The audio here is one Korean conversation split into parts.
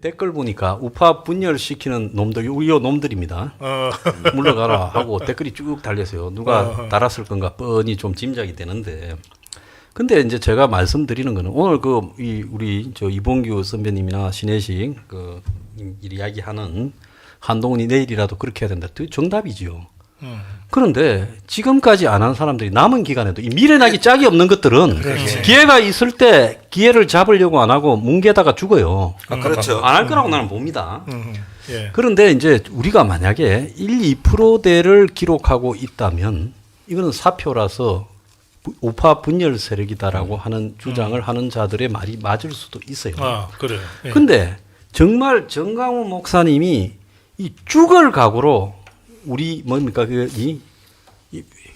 댓글 보니까 우파 분열시키는 놈들, 요 놈들입니다. 물러가라 하고 댓글이 쭉 달렸어요. 누가 달았을 건가 뻔히 좀 짐작이 되는데. 근데 이제 제가 말씀드리는 거는 오늘 우리 이봉규 선배님이나 신혜식 이야기하는 한동훈이 내일이라도 그렇게 해야 된다. 정답이지요. 그런데 지금까지 안 한 사람들이 남은 기간에도 이 미련하기 짝이 없는 것들은 그렇지. 기회가 있을 때 기회를 잡으려고 안 하고 뭉개다가 죽어요. 그렇죠. 안 할 거라고 나는 봅니다. 예. 그런데 이제 우리가 만약에 1~2%대를 기록하고 있다면 이거는 사표라서 우파 분열 세력이다라고 하는 주장을 하는 자들의 말이 맞을 수도 있어요. 그래요. 예. 근데 정말 정강훈 목사님이 이 죽을 각오로 우리 이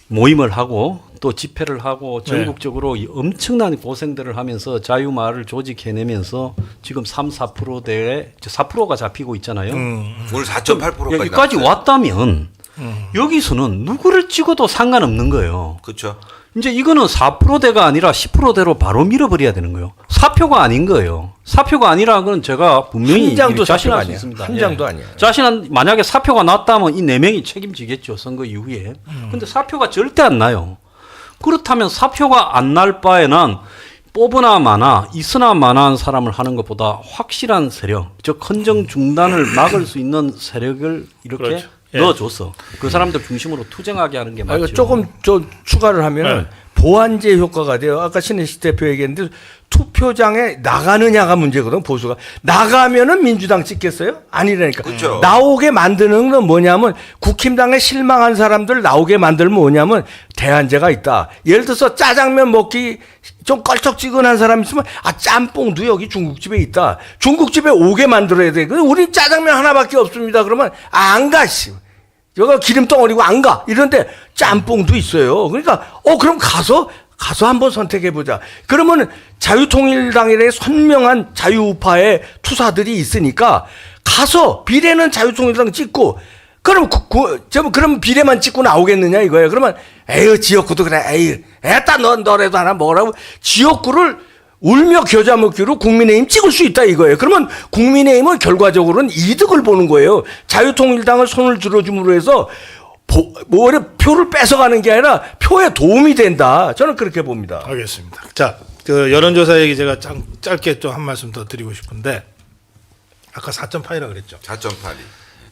모임을 하고 또 집회를 하고 전국적으로 이 엄청난 고생들을 하면서 자유마을을 조직해내면서 지금 3~4%대에 4%가 잡히고 있잖아요. 오늘 4.8%까지 여기까지 왔다면 여기서는 누구를 찍어도 상관없는 거예요. 그렇죠. 이제 이거는 4%대가 아니라 10%대로 바로 밀어버려야 되는 거예요. 사표가 아닌 거예요. 사표가 아니라 그건 제가 분명히 한 장도 자신할 사표가 수 아니야. 있습니다. 한 장도 아니야. 자신한 만약에 사표가 났다면 이 4명이 책임지겠죠. 선거 이후에. 근데 사표가 절대 안 나요. 그렇다면 사표가 안 날 바에는 뽑으나 마나 있으나 마나한 사람을 하는 것보다 확실한 세력, 즉 헌정 중단을 막을 수 있는 세력을 이렇게 그렇죠. 예. 넣어줘서 그 사람들 중심으로 투쟁하게 하는 게 맞죠. 이거 조금 좀 추가를 하면 보완제 효과가 돼요. 아까 신혜식 대표 얘기했는데 투표장에 나가느냐가 문제거든. 보수가 나가면은 민주당 찍겠어요? 아니라니까. 그렇죠. 나오게 만드는 건 뭐냐면 국힘당에 실망한 사람들 나오게 만들면 뭐냐면 대안제가 있다. 예를 들어서 짜장면 먹기 좀 껄쩍지근한 사람 있으면 짬뽕도 여기 중국집에 있다. 중국집에 오게 만들어야 돼. 우리 짜장면 하나밖에 없습니다. 그러면 안 가. 여기가 기름 덩어리고 안 가. 이런데 짬뽕도 있어요. 그러니까 그럼 가서 한번 선택해 보자. 그러면 자유통일당이라는 선명한 자유우파의 투사들이 있으니까 가서 비례는 자유통일당 찍고 그럼 그럼 비례만 찍고 나오겠느냐 이거예요. 그러면 에휴 지역구도 그래. 에휴 애따 너라도 하나 먹으라고 지역구를 울며 겨자 먹기로 국민의힘 찍을 수 있다 이거예요. 그러면 국민의힘은 결과적으로는 이득을 보는 거예요. 자유통일당을 손을 들어줌으로 해서 표를 뺏어가는 게 아니라 표에 도움이 된다. 저는 그렇게 봅니다. 알겠습니다. 자, 그 여론조사 얘기 제가 짧게 좀 한 말씀 더 드리고 싶은데 아까 4.8이라고 그랬죠. 4.8이.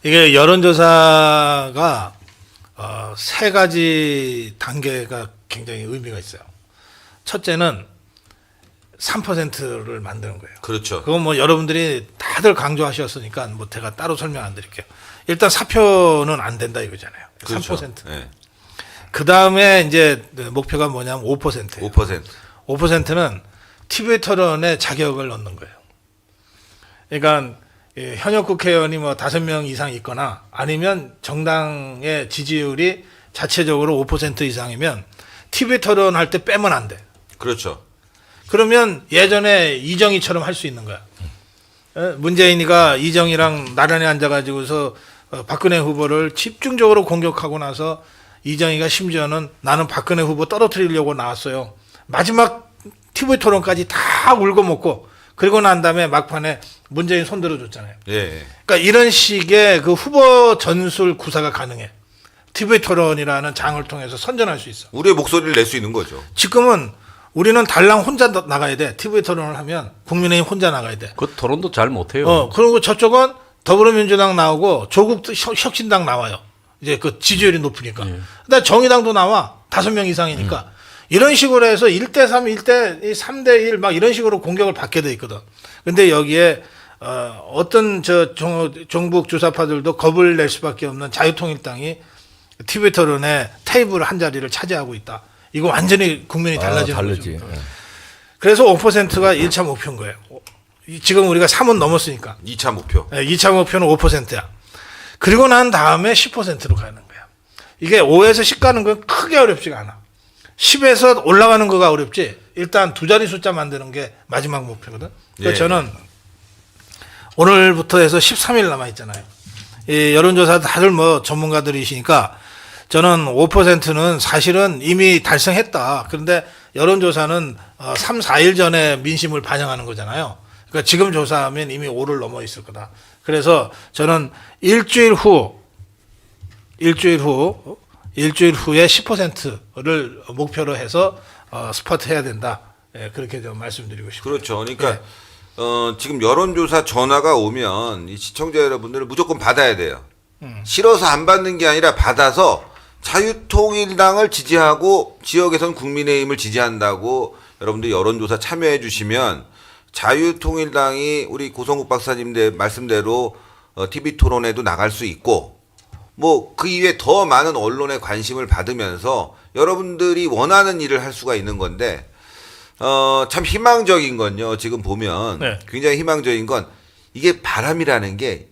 이게 여론조사가 세 가지 단계가 굉장히 의미가 있어요. 첫째는 3%를 만드는 거예요. 그렇죠. 그건 뭐 여러분들이 다들 강조하셨으니까 뭐 제가 따로 설명 안 드릴게요. 일단 사표는 안 된다 이거잖아요. 그렇죠. 3%. 네. 그 다음에 이제 목표가 뭐냐면 5%예요. 5%. 5%는 TV 토론의 자격을 얻는 거예요. 그러니까 현역 국회의원이 뭐 5명 이상 있거나 아니면 정당의 지지율이 자체적으로 5% 이상이면 TV 토론 할 때 빼면 안 돼. 그렇죠. 그러면 예전에 이정희처럼 할 수 있는 거야. 문재인이가 이정희랑 나란히 앉아가지고서 박근혜 후보를 집중적으로 공격하고 나서 이정희가 심지어는 나는 박근혜 후보 떨어뜨리려고 나왔어요. 마지막 TV 토론까지 다 울고 먹고 그리고 난 다음에 막판에 문재인 손 들어줬잖아요. 예. 그러니까 이런 식의 그 후보 전술 구사가 가능해. TV 토론이라는 장을 통해서 선전할 수 있어. 우리의 목소리를 낼 수 있는 거죠. 지금은 우리는 달랑 혼자 나가야 돼. TV 토론을 하면 국민의힘 혼자 나가야 돼. 그 토론도 잘 못해요. 그리고 저쪽은 더불어민주당 나오고 조국 혁신당 나와요. 이제 그 지지율이 높으니까. 근데 정의당도 나와. 5명 이상이니까. 이런 식으로 해서 1대3, 3대1 막 이런 식으로 공격을 받게 돼 있거든. 근데 여기에 어떤 종북 주사파들도 겁을 낼 수밖에 없는 자유통일당이 TV 토론에 테이블 한 자리를 차지하고 있다. 이거 완전히 국면이 달라지는 거죠. 그래서 5%가 1차 목표인 거예요. 지금 우리가 3은 넘었으니까. 2차 목표. 2차 목표는 5%야. 그리고 난 다음에 10%로 가는 거야. 이게 5에서 10 가는 건 크게 어렵지가 않아. 10에서 올라가는 거가 어렵지. 일단 두 자리 숫자 만드는 게 마지막 목표거든. 그래서 저는 오늘부터 해서 13일 남아있잖아요. 이 여론조사 다들 뭐 전문가들이시니까 저는 5%는 사실은 이미 달성했다. 그런데 여론조사는 3, 4일 전에 민심을 반영하는 거잖아요. 그러니까 지금 조사하면 이미 5를 넘어 있을 거다. 그래서 저는 일주일 후에 10%를 목표로 해서 스파트 해야 된다. 예, 그렇게 좀 말씀드리고 싶습니다. 그렇죠. 그러니까 지금 여론조사 전화가 오면 이 시청자 여러분들은 무조건 받아야 돼요. 싫어서 안 받는 게 아니라 받아서 자유통일당을 지지하고 지역에선 국민의힘을 지지한다고 여러분들 여론조사 참여해 주시면 자유통일당이 우리 고성국 박사님 말씀대로 TV 토론에도 나갈 수 있고 뭐 그 이외에 더 많은 언론의 관심을 받으면서 여러분들이 원하는 일을 할 수가 있는 건데 참 희망적인 건요. 지금 보면 네. 굉장히 희망적인 건 이게 바람이라는 게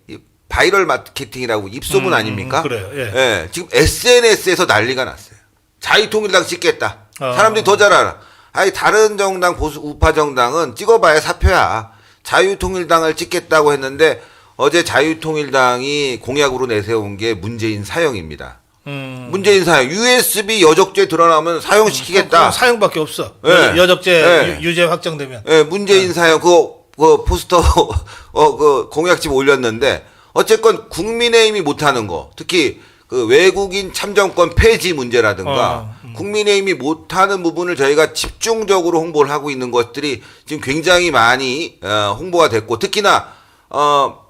바이럴 마케팅이라고 입소문 아닙니까? 그래요. 예. 예, 지금 SNS에서 난리가 났어요. 자유통일당 찍겠다. 사람들이 더 잘 알아. 아니 다른 정당 보수 우파 정당은 찍어봐야 사표야. 자유통일당을 찍겠다고 했는데 어제 자유통일당이 공약으로 내세운 게 문재인 사형입니다. 문재인 사형, USB 여적죄 드러나면 사형시키겠다. 사형밖에 없어. 예. 여적죄 예. 유죄 확정되면. 예, 문재인 사형 그 포스터 그 공약집 올렸는데 어쨌건 국민의힘이 못하는 거, 특히 그 외국인 참정권 폐지 문제라든가 국민의힘이 못하는 부분을 저희가 집중적으로 홍보를 하고 있는 것들이 지금 굉장히 많이 홍보가 됐고 특히나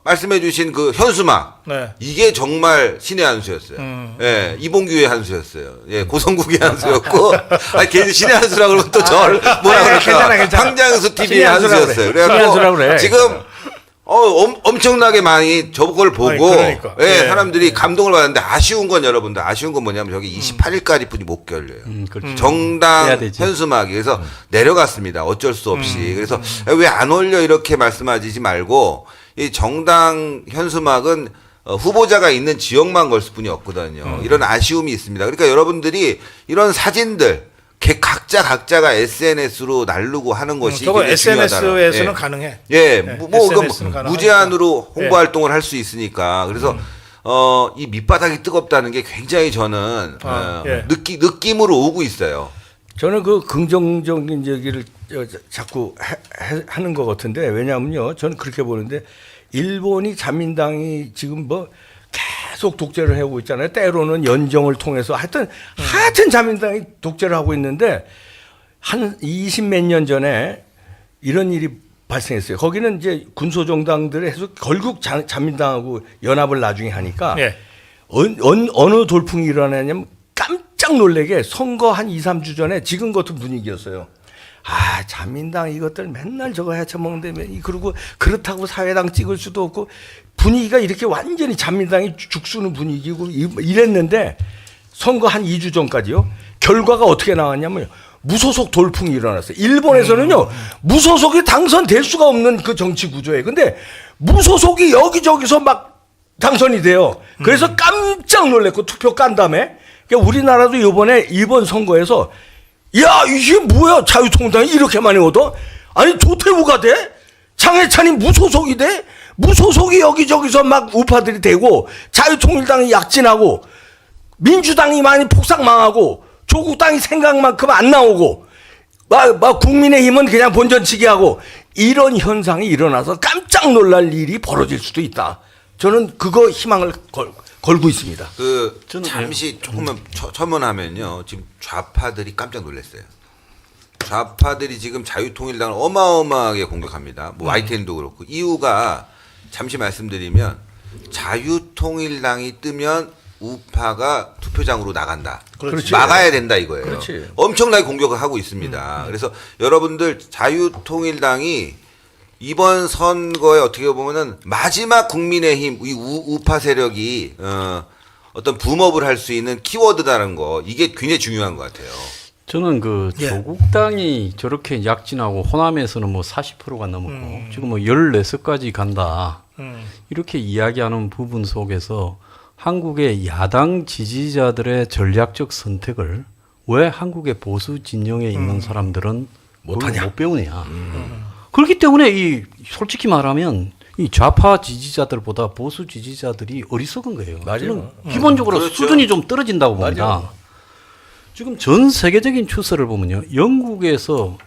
말씀해주신 그 현수막 네. 이게 정말 신의 한 수였어요. 예, 이봉규의 한 수였어요. 예, 고성국의 한 수였고, 아니, 괜히 신의 한 수라 그러면 또 저를 뭐라 그럴까. 괜찮아. 황장수 TV의 신의 한 한 수라고 수였어요. 그래. 신의 한 수라고 그래. 지금 엄청나게 많이 저걸 보고 아니, 그러니까. 예, 예. 사람들이 감동을 받았는데 아쉬운 건 여러분들 아쉬운 건 뭐냐면 저기 28일까지 뿐이 못 결려요. 그렇죠. 해야 정당 되지. 현수막이 그래서 내려갔습니다. 어쩔 수 없이. 그래서 왜 안 올려 이렇게 말씀하시지 말고 이 정당 현수막은 후보자가 있는 지역만 걸 뿐이 없거든요. 이런 아쉬움이 있습니다. 그러니까 여러분들이 이런 사진들 각자가 SNS로 날르고 하는 것이 저거 굉장히 중요하다라고. SNS에서는 예. 가능해. 예, 네, 뭐 SNS는 가능하니까. 무제한으로 홍보 예. 활동을 할 수 있으니까 그래서 이 밑바닥이 뜨겁다는 게 굉장히 저는 예. 느낌으로 오고 있어요. 저는 그 긍정적인 얘기를 자꾸 하는 것 같은데 왜냐하면요. 저는 그렇게 보는데 일본이 자민당이 지금 뭐 계속 독재를 해오고 있잖아요. 때로는 연정을 통해서 하여튼 자민당이 독재를 하고 있는데 한 20몇 년 전에 이런 일이 발생했어요. 거기는 이제 군소정당들이 해서 결국 자민당하고 연합을 나중에 하니까 예. 어느 돌풍이 일어나냐면 깜짝 놀래게 선거 한 2, 3주 전에 지금 같은 분위기였어요. 아, 자민당 이것들 맨날 저거 헤쳐먹는데, 그리고 그렇다고 사회당 찍을 수도 없고, 분위기가 이렇게 완전히 자민당이 죽쓰는 분위기고 이랬는데, 선거 한 2주 전까지요. 결과가 어떻게 나왔냐면요. 무소속 돌풍이 일어났어요. 일본에서는요, 무소속이 당선될 수가 없는 그 정치 구조예요. 근데 무소속이 여기저기서 막 당선이 돼요. 그래서 깜짝 놀랐고 투표 깐 다음에 그러니까 우리나라도 이번 선거에서 야 이게 뭐야 자유통일당이 이렇게 많이 얻어? 아니 조태우가 돼? 장해찬이 무소속이 돼? 무소속이 여기저기서 막 우파들이 되고 자유통일당이 약진하고 민주당이 많이 폭삭 망하고 조국당이 생각만큼 안 나오고 막 국민의힘은 그냥 본전치기 하고 이런 현상이 일어나서 깜짝 놀랄 일이 벌어질 수도 있다. 저는 그거 희망을 걸고 있습니다. 잠시 조금만 첨언하면요. 지금 좌파들이 깜짝 놀랐어요. 좌파들이 지금 자유통일당을 어마어마하게 공격합니다. 뭐 YTN도 그렇고. 이유가 잠시 말씀드리면 자유통일당이 뜨면 우파가 투표장으로 나간다. 그렇지. 막아야 된다 이거예요. 그렇지. 엄청나게 공격을 하고 있습니다. 그래서 여러분들 자유통일당이 이번 선거에 어떻게 보면은 마지막 국민의힘 이 우파 세력이 어떤 붐업을 할 수 있는 키워드다는 거 이게 굉장히 중요한 것 같아요. 저는 그 예. 조국당이 저렇게 약진하고 호남에서는 뭐 40%가 넘었고 지금 뭐 16까지 간다. 이렇게 이야기하는 부분 속에서 한국의 야당 지지자들의 전략적 선택을 왜 한국의 보수 진영에 있는 사람들은 못하냐? 못 배우냐. 그렇기 때문에 솔직히 말하면 이 좌파 지지자들보다 보수 지지자들이 어리석은 거예요. 맞아요. 저는 기본적으로 그렇죠. 수준이 좀 떨어진다고 봅니다. 맞아요. 지금 전 세계적인 추세를 보면요. 영국에서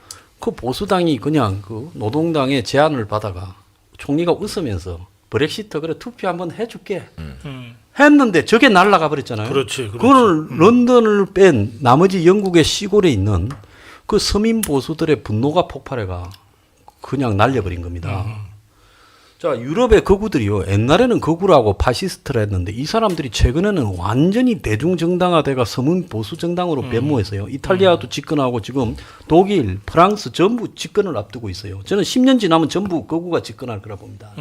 그 보수당이 그냥 그 노동당의 제안을 받아가 총리가 웃으면서 브렉시트 그래 투표 한번 해줄게 했는데 저게 날아가 버렸잖아요. 그렇지. 그걸 런던을 뺀 나머지 영국의 시골에 있는 그 서민 보수들의 분노가 폭발해가 그냥 날려버린 겁니다. 자, 유럽의 거구들이요. 옛날에는 거구라고 파시스트라 했는데 이 사람들이 최근에는 완전히 대중정당화돼가 서민 보수정당으로 변모했어요. 이탈리아도 집권하고 지금 독일, 프랑스 전부 집권을 앞두고 있어요. 저는 10년 지나면 전부 거구가 집권할 거라 봅니다.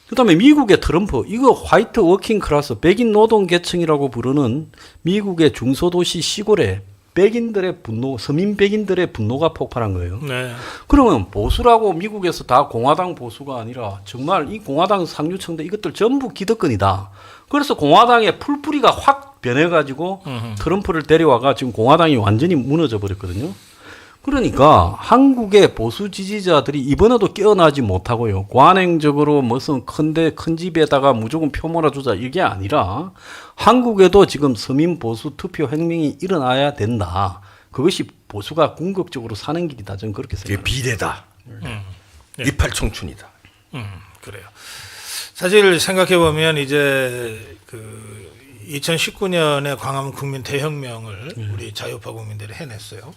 그다음에 미국의 트럼프, 이거 화이트 워킹 클래스, 백인 노동 계층이라고 부르는 미국의 중소도시 시골에 백인들의 분노, 서민 백인들의 분노가 폭발한 거예요. 네. 그러면 보수라고 미국에서 다 공화당 보수가 아니라 정말 이 공화당 상류층들 이것들 전부 기득권이다. 그래서 공화당의 풀뿌리가 확 변해가지고 트럼프를 데려와가 지금 공화당이 완전히 무너져 버렸거든요. 그러니까 한국의 보수 지지자들이 이번에도 깨어나지 못하고요. 관행적으로 무슨 큰 집에다가 무조건 표 몰아주자 이게 아니라 한국에도 지금 서민 보수 투표 혁명이 일어나야 된다. 그것이 보수가 궁극적으로 사는 길이다. 저는 그렇게 이게 생각합니다. 비례다. 네. 이팔 청춘이다. 그래요. 사실 생각해 보면 이제 그 2019년에 광화문 국민 대혁명을 우리 자유파 국민들이 해냈어요.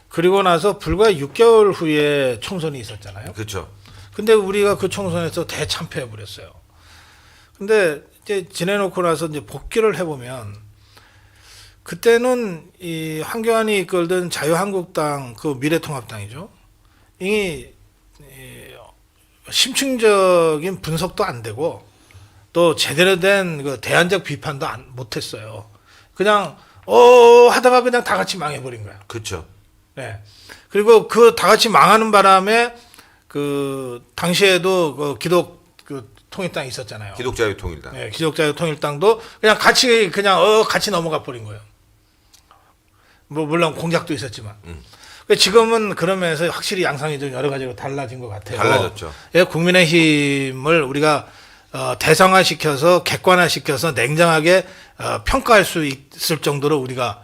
그리고 나서 불과 6개월 후에 총선이 있었잖아요. 그렇죠. 근데 우리가 그 총선에서 대참패해 버렸어요. 근데 이제 지내놓고 나서 이제 복귀를 해보면 그때는 이 황교안이 이끌던 자유한국당 그 미래통합당이죠. 이 심층적인 분석도 안 되고 또 제대로 된 그 대안적 비판도 못했어요. 그냥 하다가 그냥 다 같이 망해버린 거야. 그렇죠. 네. 그리고 그 다 같이 망하는 바람에 그 당시에도 그 기독 그 통일당이 있었잖아요. 기독자유통일당. 네, 기독자유통일당도 그냥 같이 같이 넘어가 버린 거예요. 뭐 물론 공작도 있었지만. 지금은 그러면서 확실히 양상이 좀 여러 가지로 달라진 것 같아요. 달라졌죠. 예, 국민의힘을 우리가 대상화시켜서 객관화시켜서 냉정하게 평가할 수 있을 정도로 우리가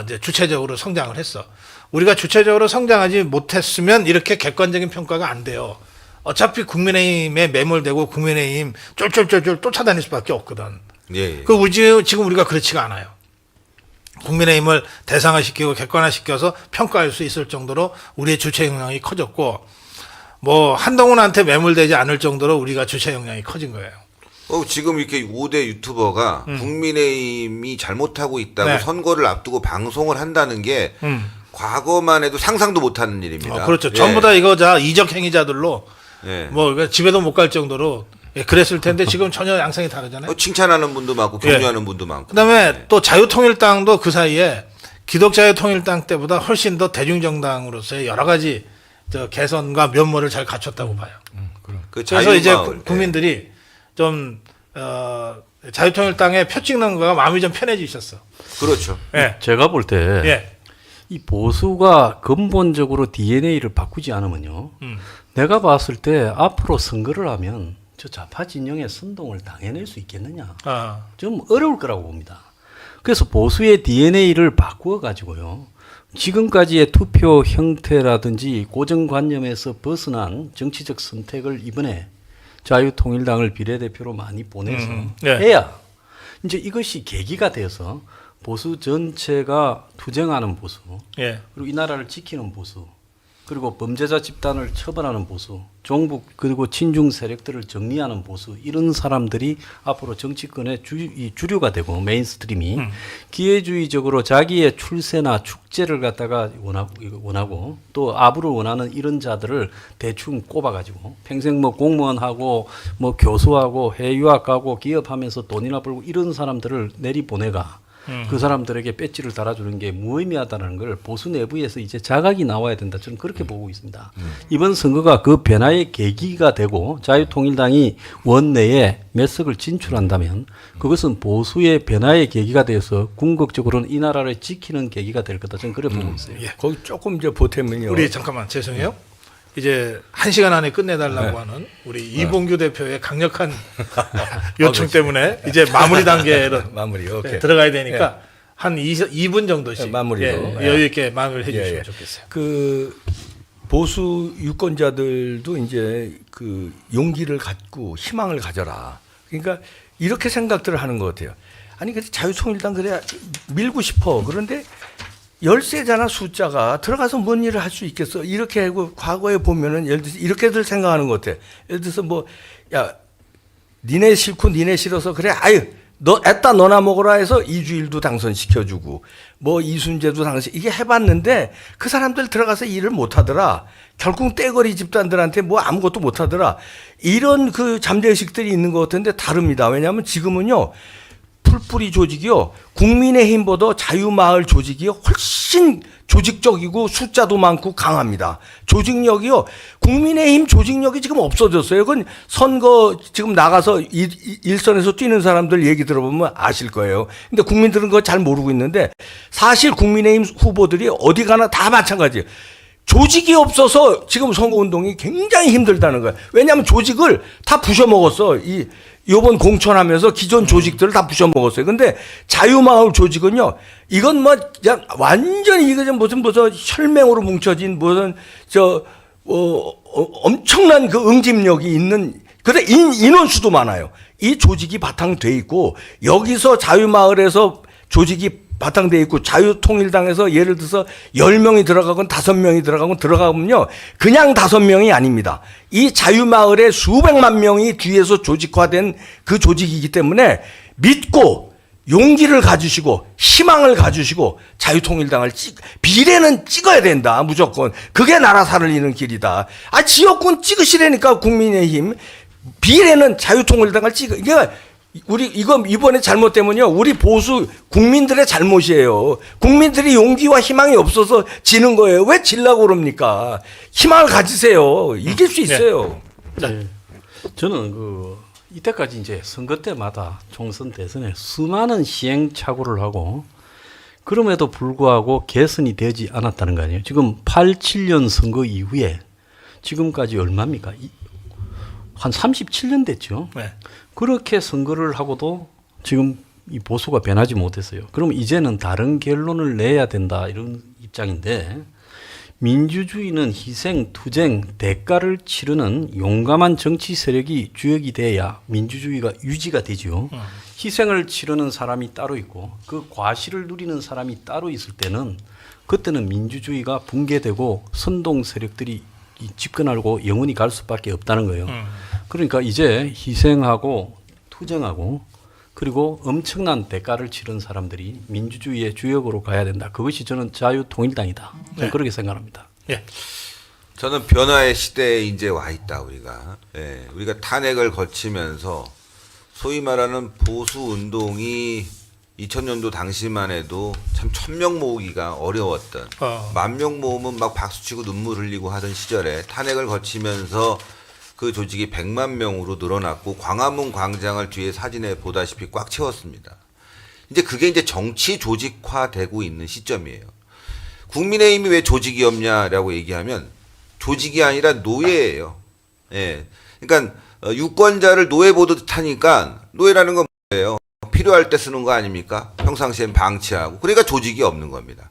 이제 주체적으로 성장을 했어. 우리가 주체적으로 성장하지 못했으면 이렇게 객관적인 평가가 안 돼요. 어차피 국민의힘에 매몰되고 국민의힘 쫄쫄쫄쫄 쫓아다닐 수밖에 없거든. 예. 지금 우리가 그렇지가 않아요. 국민의힘을 대상화시키고 객관화시켜서 평가할 수 있을 정도로 우리의 주체 역량이 커졌고, 뭐 한동훈한테 매몰되지 않을 정도로 우리가 주체 역량이 커진 거예요. 지금 이렇게 5대 유튜버가 국민의힘이 잘못하고 있다고 네. 선거를 앞두고 방송을 한다는 게 과거만 해도 상상도 못하는 일입니다. 그렇죠. 예. 전부 다 이거 이적 행위자들로 예. 뭐 집에도 못 갈 정도로 그랬을 텐데 지금 전혀 양상이 다르잖아요. 칭찬하는 분도 많고 격려하는 분도 많고. 그다음에 또 자유통일당도 그 사이에 기독자유통일당 때보다 훨씬 더 대중정당으로서의 여러 가지 개선과 면모를 잘 갖췄다고 봐요. 그 그래서 이제 자유마을, 국민들이 좀 자유통일당에 표 찍는 거가 마음이 좀 편해지셨어. 그렇죠. 예. 제가 볼 때 이 예. 보수가 근본적으로 DNA를 바꾸지 않으면요. 내가 봤을 때 앞으로 선거를 하면 저 좌파 진영의 선동을 당해낼 수 있겠느냐. 좀 어려울 거라고 봅니다. 그래서 보수의 DNA를 바꾸어 가지고요. 지금까지의 투표 형태라든지 고정관념에서 벗어난 정치적 선택을 이번에 자유통일당을 비례대표로 많이 보내서 네. 해야 이제 이것이 계기가 되어서 보수 전체가 투쟁하는 보수, 예. 그리고 이 나라를 지키는 보수, 그리고 범죄자 집단을 처벌하는 보수, 종북 그리고 친중 세력들을 정리하는 보수, 이런 사람들이 앞으로 정치권의 주류가 되고 메인스트림이 기회주의적으로 자기의 출세나 축제를 갖다가 원하고 또 아부를 원하는 이런 자들을 대충 꼽아가지고 평생 뭐 공무원하고 뭐 교수하고 해유학 가고 기업하면서 돈이나 벌고 이런 사람들을 내리보내가 그 사람들에게 배지를 달아주는 게 무의미하다는 걸 보수 내부에서 이제 자각이 나와야 된다. 저는 그렇게 보고 있습니다. 이번 선거가 그 변화의 계기가 되고 자유통일당이 원내에 몇 석을 진출한다면 그것은 보수의 변화의 계기가 되어서 궁극적으로는 이 나라를 지키는 계기가 될 거다. 저는 그렇게 보고 있어요. 예. 거기 조금 이제 보태면요. 우리 잠깐만 죄송해요. 이제 1시간 안에 끝내달라고 하는 우리 이봉규 대표의 강력한 요청 때문에 이제 마무리 단계로 마무리. 오케이. 들어가야 되니까 한 2분 정도씩 네, 마무리로. 예, 여유 있게 마무리를 해주시면 예, 예. 좋겠어요. 그 보수 유권자들도 이제 그 용기를 갖고 희망을 가져라. 그러니까 이렇게 생각들을 하는 것 같아요. 아니 근데 자유통일당 그래 밀고 싶어. 그런데 열세잖아 숫자가 들어가서 뭔 일을 할 수 있겠어. 이렇게 하고 과거에 보면은 예를 들어서 이렇게들 생각하는 것 같아. 예를 들어서 뭐 야 니네 싫고 니네 싫어서 그래 아유 너 애따 너나 먹어라 해서 이주일도 당선시켜주고 뭐 이순재도 당선 이게 해봤는데 그 사람들 들어가서 일을 못하더라. 결국 떼거리 집단들한테 뭐 아무것도 못하더라. 이런 그 잠재의식들이 있는 것 같은데 다릅니다. 왜냐하면 지금은요 풀뿌리 조직이요 국민의힘보다 자유마을 조직이 훨씬 조직적이고 숫자도 많고 강합니다. 조직력이요 국민의힘 조직력이 지금 없어졌어요. 그건 선거 지금 나가서 일선에서 뛰는 사람들 얘기 들어보면 아실 거예요. 근데 국민들은 그거 잘 모르고 있는데 사실 국민의힘 후보들이 어디 가나 다 마찬가지예요. 조직이 없어서 지금 선거운동이 굉장히 힘들다는 거예요. 왜냐하면 조직을 다 부셔먹었어. 요번 공천하면서 기존 조직들을 다 부셔먹었어요. 근데 자유마을 조직은요, 이건 뭐, 그냥 완전히 이거 좀 무슨 혈맹으로 뭉쳐진 무슨, 엄청난 그 응집력이 있는, 근데 인원수도 많아요. 이 조직이 바탕돼 있고, 여기서 자유마을에서 조직이 바탕돼 있고 자유통일당에서 예를 들어서 10명이 들어가건 5명이 들어가건 들어가면요 그냥 5명이 아닙니다. 이 자유마을에 수백만 명이 뒤에서 조직화된 그 조직이기 때문에 믿고 용기를 가지시고 희망을 가지시고 자유통일당을 비례는 찍어야 된다. 무조건 그게 나라 살리는 길이다. 지역군 찍으시라니까 국민의힘 비례는 자유통일당을 이게 우리 이거 이번에 잘못되면요 우리 보수 국민들의 잘못이에요. 국민들이 용기와 희망이 없어서 지는 거예요. 왜 질라고 그럽니까? 희망을 가지세요. 이길 수 있어요. 네. 저는 이때까지 이제 선거 때마다 총선 대선에 수많은 시행착오를 하고 그럼에도 불구하고 개선이 되지 않았다는 거 아니에요. 지금 87년 선거 이후에 지금까지 얼마입니까? 한 37년 됐죠. 네. 그렇게 선거를 하고도 지금 이 보수가 변하지 못했어요. 그럼 이제는 다른 결론을 내야 된다 이런 입장인데 민주주의는 희생, 투쟁, 대가를 치르는 용감한 정치 세력이 주역이 돼야 민주주의가 유지가 되죠. 희생을 치르는 사람이 따로 있고 그 과실을 누리는 사람이 따로 있을 때는 그때는 민주주의가 붕괴되고 선동 세력들이 집권하고 영원히 갈 수밖에 없다는 거예요. 그러니까 이제 희생하고 투쟁하고 그리고 엄청난 대가를 치른 사람들이 민주주의의 주역으로 가야 된다. 그것이 저는 자유통일당이다. 저는 그렇게 생각합니다. 예. 저는 변화의 시대에 이제 와 있다 우리가. 예, 우리가 탄핵을 거치면서 소위 말하는 보수 운동이 2000년도 당시만 해도 참 1000명 모으기가 어려웠던 10,000명 모으면 막 박수치고 눈물 흘리고 하던 시절에 탄핵을 거치면서 그 조직이 100만 명으로 늘어났고 광화문 광장을 뒤에 사진에 보다시피 꽉 채웠습니다. 이제 그게 이제 정치 조직화되고 있는 시점이에요. 국민의힘이 왜 조직이 없냐라고 얘기하면 조직이 아니라 노예예요. 예. 그러니까 유권자를 노예 보듯 하니까 노예라는 건 뭐예요? 필요할 때 쓰는 거 아닙니까? 평상시엔 방치하고. 그러니까 조직이 없는 겁니다.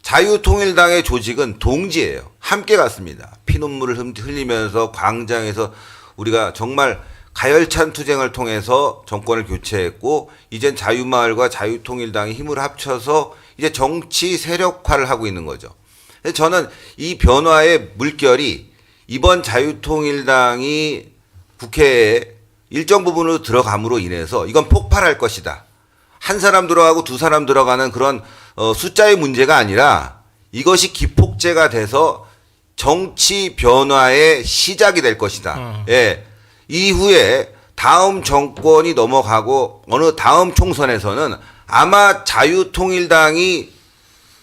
자유통일당의 조직은 동지예요. 함께 갔습니다. 피눈물을 흘리면서 광장에서 우리가 정말 가열찬 투쟁을 통해서 정권을 교체했고 이젠 자유마을과 자유통일당이 힘을 합쳐서 이제 정치 세력화를 하고 있는 거죠. 저는 이 변화의 물결이 이번 자유통일당이 국회에 일정 부분으로 들어감으로 인해서 이건 폭발할 것이다. 한 사람 들어가고 두 사람 들어가는 그런 숫자의 문제가 아니라 이것이 기폭제가 돼서 정치 변화의 시작이 될 것이다. 예. 이후에 다음 정권이 넘어가고 어느 다음 총선에서는 아마 자유통일당이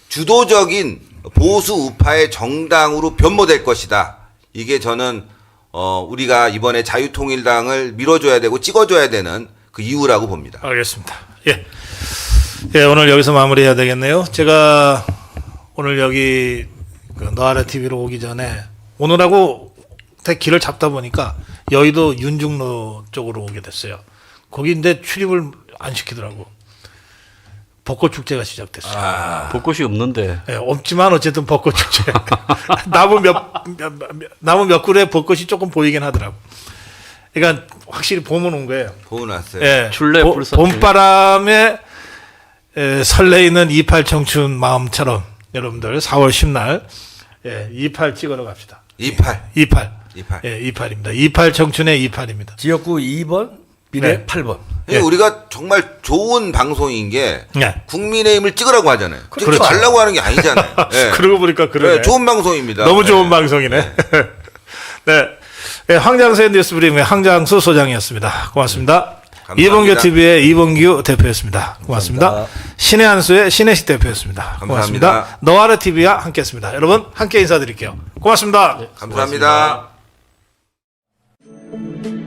주도적인 보수 우파의 정당으로 변모될 것이다. 이게 저는 우리가 이번에 자유통일당을 밀어줘야 되고 찍어줘야 되는 그 이유라고 봅니다. 알겠습니다. 예. 예, 오늘 여기서 마무리해야 되겠네요. 제가 오늘 여기 너아래 TV로 오기 전에 오늘하고 길을 잡다 보니까 여의도 윤중로 쪽으로 오게 됐어요. 거기 근데 출입을 안 시키더라고. 벚꽃 축제가 시작됐어요. 벚꽃이 없는데 예, 없지만 어쨌든 벚꽃 축제. 나무 몇 그루의 벚꽃이 조금 보이긴 하더라고. 그러니까 확실히 봄은 온 거예요. 보고 났어요. 예, 출래 불사 봄바람에 설레이는 28 청춘 마음처럼 여러분들 4월 10날 28 찍으러 갑시다. 28. 28. 28. 예, 28입니다. 28 청춘의 28입니다. 지역구 2번, 비례 네. 8번. 예. 우리가 정말 좋은 방송인 게 네. 국민의힘을 찍으라고 하잖아요. 찍지 그렇죠. 말라고 하는 게 아니잖아요. 예. 그러고 보니까 그러네. 예, 좋은 방송입니다. 너무 좋은 예. 방송이네. 네. 네, 황장수의 뉴스브리핑의 황장수 소장이었습니다. 고맙습니다. 감사합니다. 이봉규 TV의 이봉규 대표였습니다. 고맙습니다. 감사합니다. 신의 한수의 신혜식 대표였습니다. 고맙습니다. 감사합니다. 너아르 TV와 함께했습니다. 여러분 함께 인사드릴게요. 고맙습니다. 감사합니다. 고맙습니다.